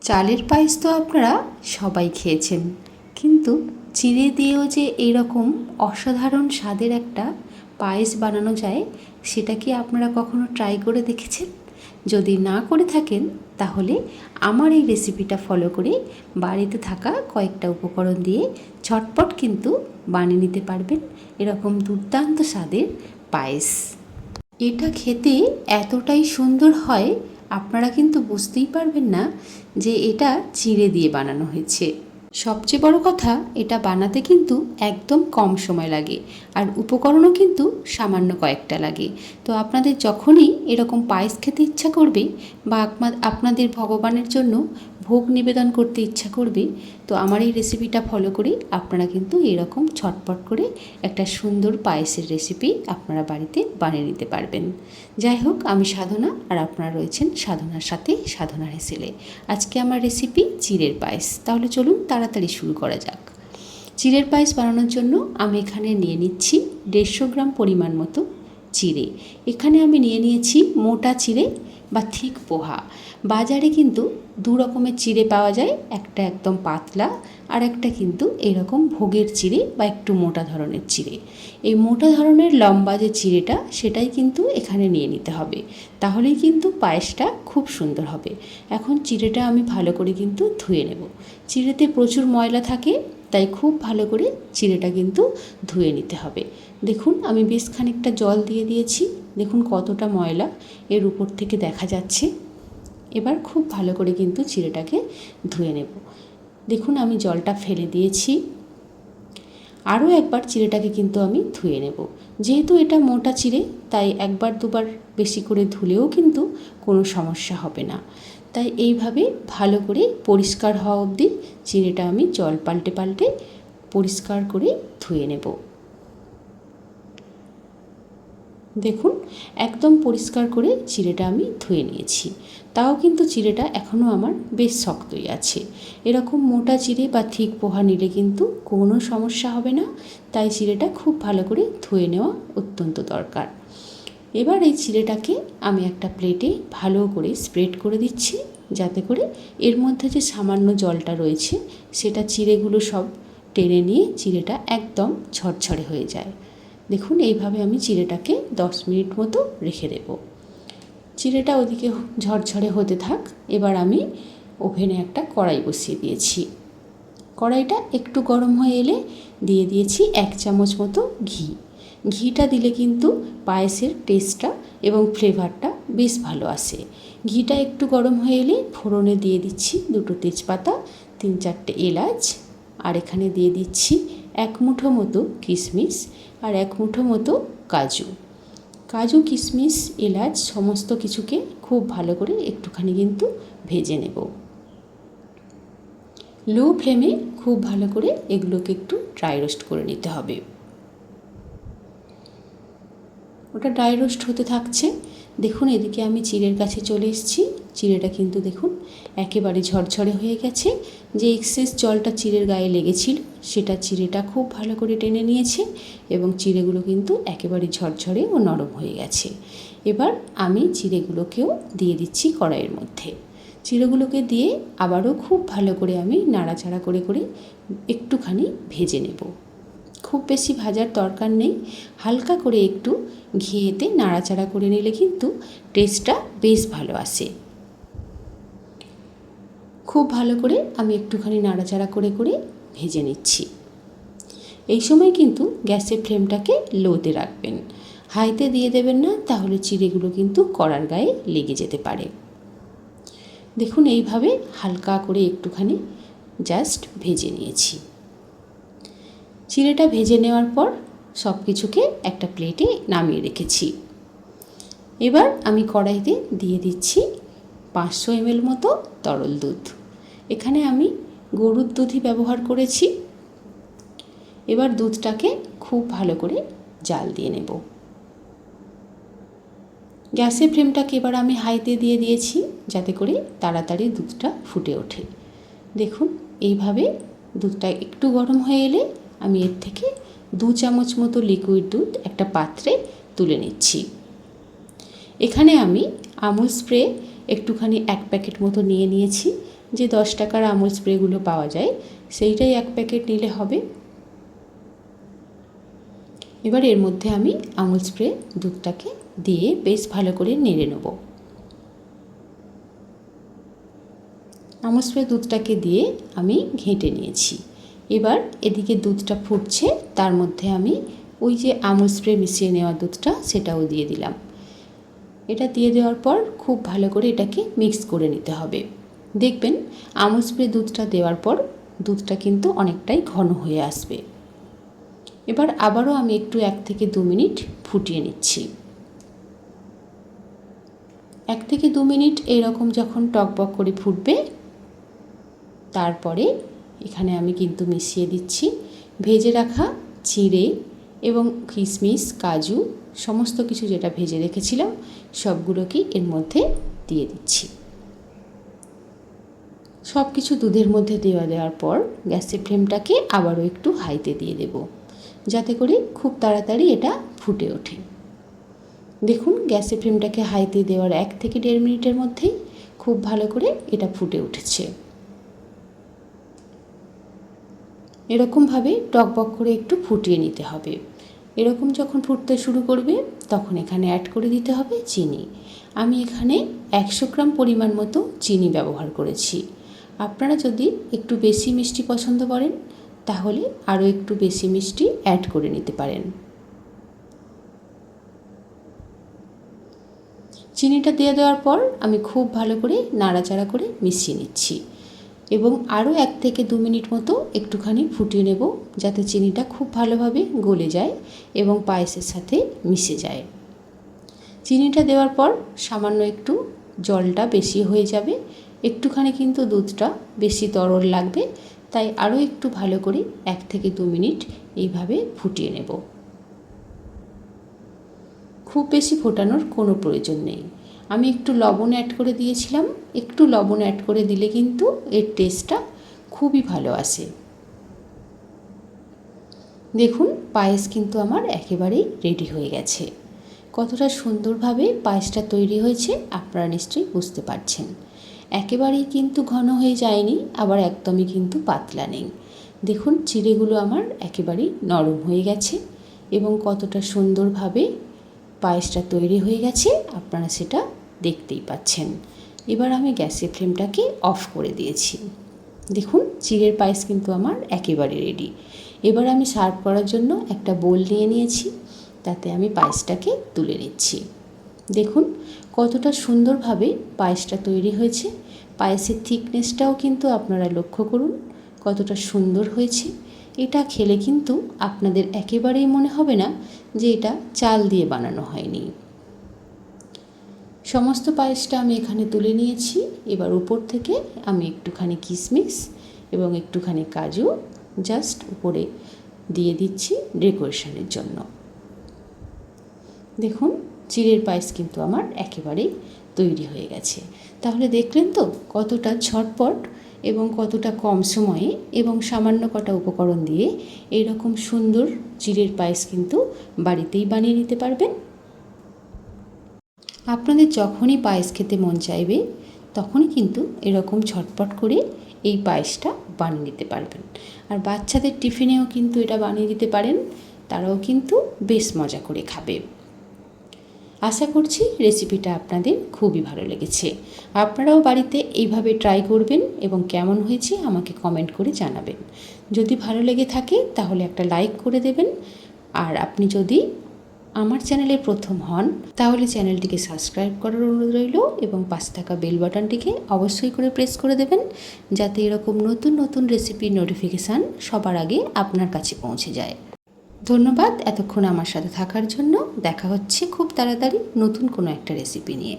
চালের পায়েস তো আপনারা সবাই খেয়েছেন, কিন্তু চিড়ে দিয়েও যে এইরকম অসাধারণ স্বাদের একটা পায়েস বানানো যায়, সেটা কি আপনারা কখনো ট্রাই করে দেখেছেন? যদি না করে থাকেন, তাহলে আমার এই রেসিপিটা ফলো করে বাড়িতে থাকা কয়েকটা উপকরণ দিয়ে ঝটপট কিন্তু বানিয়ে নিতে পারবেন এরকম দুর্দান্ত স্বাদের পায়েস। এটা খেতে এতটাই সুন্দর হয়, আপনারা কিন্তু বুঝতেই পারবেন না যে এটা চিড়ে দিয়ে বানানো হয়েছে। সবচেয়ে বড় কথা, এটা বানাতে কিন্তু একদম কম সময় লাগে, আর উপকরণও কিন্তু সামান্য কয়েকটা লাগে। তো আপনাদের যখনই এরকম পায়েস খেতে ইচ্ছা করবে বা আপনাদের ভগবানের জন্য ভোগ নিবেদন করতে ইচ্ছা করবে, তো আমার এই রেসিপিটা ফলো করে আপনারা কিন্তু এরকম ছটপট করে একটা সুন্দর পায়েসের রেসিপি আপনারা বাড়িতে বানিয়ে নিতে পারবেন। যাই হোক, আমি সাধনা, আর আপনারা রয়েছেন সাধনার সাথে সাধনার হেসেলে। আজকে আমার রেসিপি চিড়ের পায়েস। তাহলে চলুন তাড়াতাড়ি শুরু করা যাক। চিড়ের পায়েস বানানোর জন্য আমি এখানে নিয়ে নিচ্ছি 150 গ্রাম পরিমাণ মতো চিড়ে। এখানে আমি নিয়ে নিয়েছি মোটা চিড়ে বা থিক পোহা। বাজারে কিন্তু দু রকমের চিড়ে পাওয়া যায়, একটা একদম পাতলা, আর একটা কিন্তু এরকম ভোগের চিড়ে বা একটু মোটা ধরনের চিড়ে। এই মোটা ধরনের লম্বা যে চিড়েটা, সেটাই কিন্তু এখানে নিয়ে নিতে হবে, তাহলেই কিন্তু পায়েসটা খুব সুন্দর হবে। এখন চিড়েটা আমি ভালো করে কিন্তু ধুয়ে নেব। চিড়েতে প্রচুর ময়লা থাকে, তাই খুব ভালো করে চিড়েটা কিন্তু ধুয়ে নিতে হবে। দেখুন, আমি বেশ খানিকটা জল দিয়ে দিয়েছি। দেখুন কতটা ময়লা এর উপর থেকে দেখা যাচ্ছে। এবার খুব ভালো করে কিন্তু চিড়েটাকে ধুয়ে নেব। দেখুন, আমি জলটা ফেলে দিয়েছি। আরও একবার চিড়েটাকে কিন্তু আমি ধুয়ে নেব। যেহেতু এটা মোটা চিড়ে, তাই একবার দুবার বেশি করে ধুলেও কিন্তু কোনো সমস্যা হবে না। তাই এইভাবে ভালো করে পরিষ্কার হওয়া অবধি চিড়েটা আমি জল পাল্টে পাল্টে পরিষ্কার করে ধুয়ে নেব। দেখুন, একদম পরিষ্কার করে চিড়েটা আমি ধুয়ে নিয়েছি। তাও কিন্তু চিড়েটা এখনও আমার বেশ শক্তই আছে। এরকম মোটা চিড়ে বা থিক পোহা নিলে কিন্তু কোনো সমস্যা হবে না, তাই চিড়েটা খুব ভালো করে ধুয়ে নেওয়া অত্যন্ত দরকার। এবার এই চিড়েটাকে আমি একটা প্লেটে ভালো করে স্প্রেড করে দিচ্ছি, যাতে করে এর মধ্যে যে সামান্য জলটা রয়েছে সেটা চিড়েগুলো সব টেনে নিয়ে চিড়েটা একদম ঝরঝরে হয়ে যায়। দেখুন, এইভাবে আমি চিড়েটাকে 10 মিনিট মতো রেখে দেব। চিড়েটা ওদিকে ঝরঝরে হতে থাক। এবার আমি ওভেনে একটা কড়াই বসিয়ে দিয়েছি। কড়াইটা একটু গরম হয়ে এলে দিয়ে দিয়েছি 1 চামচ মতো ঘি। ঘিটা দিলে কিন্তু পায়েসের টেস্টটা এবং ফ্লেভারটা বেশ ভালো আসে। ঘিটা একটু গরম হয়ে এলে ফোড়নে দিয়ে দিচ্ছি 2টো তেজপাতা, 3-4টে এলাচ, আর এখানে দিয়ে দিচ্ছি 1 মুঠো মতো কিশমিশ আর 1 মুঠো মতো কাজু। কাজু, কিশমিশ, এলাচ সমস্ত কিছুকে খুব ভালো করে একটুখানি কিন্তু ভেজে নেব। লো ফ্লেমে খুব ভালো করে এগুলোকে একটু ড্রাই রোস্ট করে নিতে হবে। ওটা ড্রাই রোস্ট হতে থাকছে। দেখুন, এদিকে আমি চিড়ের কাছে চলে এসেছি। চিড়েটা কিন্তু দেখুন একেবারে ঝরঝরে হয়ে গেছে। যে এক্সেস জলটা চিড়ের গায়ে লেগেছিল, সেটা চিড়েটা খুব ভালো করে টেনে নিয়েছে এবং চিড়েগুলো কিন্তু একেবারে ঝরঝরে ও নরম হয়ে গেছে। এবার আমি চিড়েগুলোকেও দিয়ে দিচ্ছি কড়াইয়ের মধ্যে। চিড়েগুলোকে দিয়ে আবারও খুব ভালো করে আমি নাড়াচাড়া করে করে একটুখানি ভেজে নেব। খুব বেশি ভাজার দরকার নেই, হালকা করে একটু ঘিয়েতে নাড়াচাড়া করে নিলে কিন্তু টেস্টটা বেশ ভালো আসে। খুব ভালো করে আমি একটুখানি নাড়াচাড়া করে করে ভেজে নিচ্ছি। এই সময় কিন্তু গ্যাসের ফ্লেমটাকে লোতে রাখবেন, হাইতে দিয়ে দেবেন না, তাহলে চিড়েগুলো কিন্তু কড়ার গায়ে লেগে যেতে পারে। দেখুন, এইভাবে হালকা করে একটুখানি জাস্ট ভেজে নিয়েছি। চিড়েটা ভেজে নেওয়ার পর সব কিছুকে একটা প্লেটে নামিয়ে রেখেছি। এবার আমি কড়াইতে দিয়ে দিচ্ছি 500 ml মতো তরল দুধ। এখানে আমি গরুর দুধই ব্যবহার করেছি। এবার দুধটাকে খুব ভালো করে জাল দিয়ে নেব। গ্যাসের ফ্লেমটাকে এবার আমি হাইতে দিয়ে দিয়েছি, যাতে করে তাড়াতাড়ি দুধটা ফুটে ওঠে। দেখুন, এইভাবে দুধটা একটু গরম হয়ে এলে আমি এর থেকে 2 চামচ মতো লিকুইড দুধ একটা পাত্রে তুলে নিচ্ছি। এখানে আমি আমুল স্প্রে একটুখানি 1 প্যাকেট মতো নিয়ে নিয়েছি। যে 10 টাকার আমুল স্প্রেগুলো পাওয়া যায় সেইটাই 1 প্যাকেট নিলে হবে। এবার এর মধ্যে আমি আমুল স্প্রে দুধটাকে দিয়ে বেশ ভালো করে নেড়ে নেব। আমুল স্প্রে দুধটাকে দিয়ে আমি ঘেঁটে নিয়েছি। এবার এদিকে দুধটা ফুটছে, তার মধ্যে আমি ওই যে আমুল স্প্রে মিশিয়ে নেওয়া দুধটা সেটাও দিয়ে দিলাম। এটা দিয়ে দেওয়ার পর খুব ভালো করে এটাকে মিক্স করে নিতে হবে। দেখবেন আমুল স্প্রে দুধটা দেওয়ার পর দুধটা কিন্তু অনেকটাই ঘন হয়ে আসবে। এবার আবারও আমি একটু 1 থেকে 2 মিনিট ফুটিয়ে নিচ্ছি। 1 থেকে 2 মিনিট এরকম যখন টকবক করে ফুটবে, তারপরে এখানে আমি কিন্তু মিশিয়ে দিচ্ছি ভেজে রাখা চিড়ে এবং কিশমিশ, কাজু সমস্ত কিছু যেটা ভেজে রেখেছিলাম সবগুলোকে এর মধ্যে দিয়ে দিচ্ছি। সব কিছু দুধের মধ্যে দেওয়ার পর গ্যাসের ফ্লেমটাকে আবারও একটু হাইতে দিয়ে দেব, যাতে করে খুব তাড়াতাড়ি এটা ফুটে ওঠে। দেখুন গ্যাসের ফ্লেমটাকে হাইতে দেওয়ার 1 থেকে 1.5 মিনিটের মধ্যেই খুব ভালো করে এটা ফুটে উঠেছে। এরকমভাবে টকবক করে একটু ফুটিয়ে নিতে হবে। এরকম যখন ফুটতে শুরু করবে তখন এখানে অ্যাড করে দিতে হবে চিনি। আমি এখানে 100 গ্রাম পরিমাণ মতো চিনি ব্যবহার করেছি। আপনারা যদি একটু বেশি মিষ্টি পছন্দ করেন তাহলে আরও একটু বেশি মিষ্টি অ্যাড করে নিতে পারেন। চিনিটা দিয়ে দেওয়ার পর আমি খুব ভালো করে নাড়াচাড়া করে মিশিয়ে নিচ্ছি এবং আরও 1 থেকে 2 মিনিট মতো একটুখানি ফুটিয়ে নেব, যাতে চিনিটা খুব ভালোভাবে গলে যায় এবং পায়েসের সাথে মিশে যায়। চিনিটা দেওয়ার পর সামান্য একটু জলটা বেশি হয়ে যাবে, একটুখানি কিন্তু দুধটা বেশি তরল লাগবে, তাই আরও একটু ভালো করে 1 থেকে 2 মিনিট এইভাবে ফুটিয়ে নেব। খুব বেশি ফোটানোর কোনো প্রয়োজন নেই। আমি একটু লবণ অ্যাড করে দিয়েছিলাম, একটু লবণ অ্যাড করে দিলে কিন্তু এর টেস্টটা খুবই ভালো আসে। দেখুন পায়েস কিন্তু আমার একেবারেই রেডি হয়ে গেছে। কতটা সুন্দরভাবে পায়েসটা তৈরি হয়েছে আপনারা নিশ্চয়ই বুঝতে পারছেন। একেবারেই কিন্তু ঘন হয়ে যায়নি, আবার একদমই কিন্তু পাতলা নেই। দেখুন চিড়েগুলো আমার একেবারেই নরম হয়ে গেছে এবং কতটা সুন্দরভাবে পায়েসটা তৈরি হয়ে গেছে আপনারা সেটা দেখতেই পাচ্ছেন। এবার আমি গ্যাসের ফ্লেমটাকে অফ করে দিয়েছি। দেখুন চিড়ের পায়েস কিন্তু আমার একেবারে রেডি। এবার আমি সার্ভ করার জন্য একটা বোল নিয়ে নিয়েছি, তাতে আমি পায়েসটাকে তুলে নিচ্ছি। দেখুন কতটা সুন্দরভাবে পায়েসটা তৈরি হয়েছে। পায়েসের থিকনেসটাও কিন্তু আপনারা লক্ষ্য করুন কতটা সুন্দর হয়েছে। এটা খেলে কিন্তু আপনাদের একেবারেই মনে হবে না যে এটা চাল দিয়ে বানানো হয়নি। সমস্ত পায়েসটা আমি এখানে তুলে নিয়েছি। এবার উপর থেকে আমি একটুখানি কিশমিশ এবং একটুখানি কাজু জাস্ট উপরে দিয়ে দিচ্ছি ডেকোরেশনের জন্য। দেখুন চিড়ের পায়েস কিন্তু আমার একেবারেই তৈরি হয়ে গেছে। তাহলে দেখলেন তো কতটা ঝটপট এবং কতটা কম সময়ে এবং সামান্য কটা উপকরণ দিয়ে এইরকম সুন্দর চিড়ের পায়েস কিন্তু বাড়িতেই বানিয়ে নিতে পারবেন। আপনাদের যখনই পায়েস খেতে মন চাইবে তখনই কিন্তু এরকম ঝটপট করে এই পায়েসটা বানিয়ে নিতে পারবেন। আর বাচ্চাদের টিফিনেও কিন্তু এটা বানিয়ে দিতে পারেন, তারাও কিন্তু বেশ মজা করে খাবে। আশা করছি রেসিপিটা আপনাদের খুবই ভালো লেগেছে। আপনারাও বাড়িতে এইভাবে ট্রাই করবেন এবং কেমন হয়েছে আমাকে কমেন্ট করে জানাবেন। যদি ভালো লেগে থাকে তাহলে একটা লাইক করে দেবেন। আর আপনি যদি আমার চ্যানেলে প্রথম হন তাহলে চ্যানেলটিকে সাবস্ক্রাইব করার অনুরোধ রইল এবং পাশে থাকা বেল বাটনটিকে অবশ্যই করে প্রেস করে দেবেন, যাতে এরকম নতুন নতুন রেসিপির নোটিফিকেশান সবার আগে আপনার কাছে পৌঁছে যায়। ধন্যবাদ এতক্ষণ আমার সাথে থাকার জন্য। দেখা হচ্ছে খুব তাড়াতাড়ি নতুন কোনো একটা রেসিপি নিয়ে।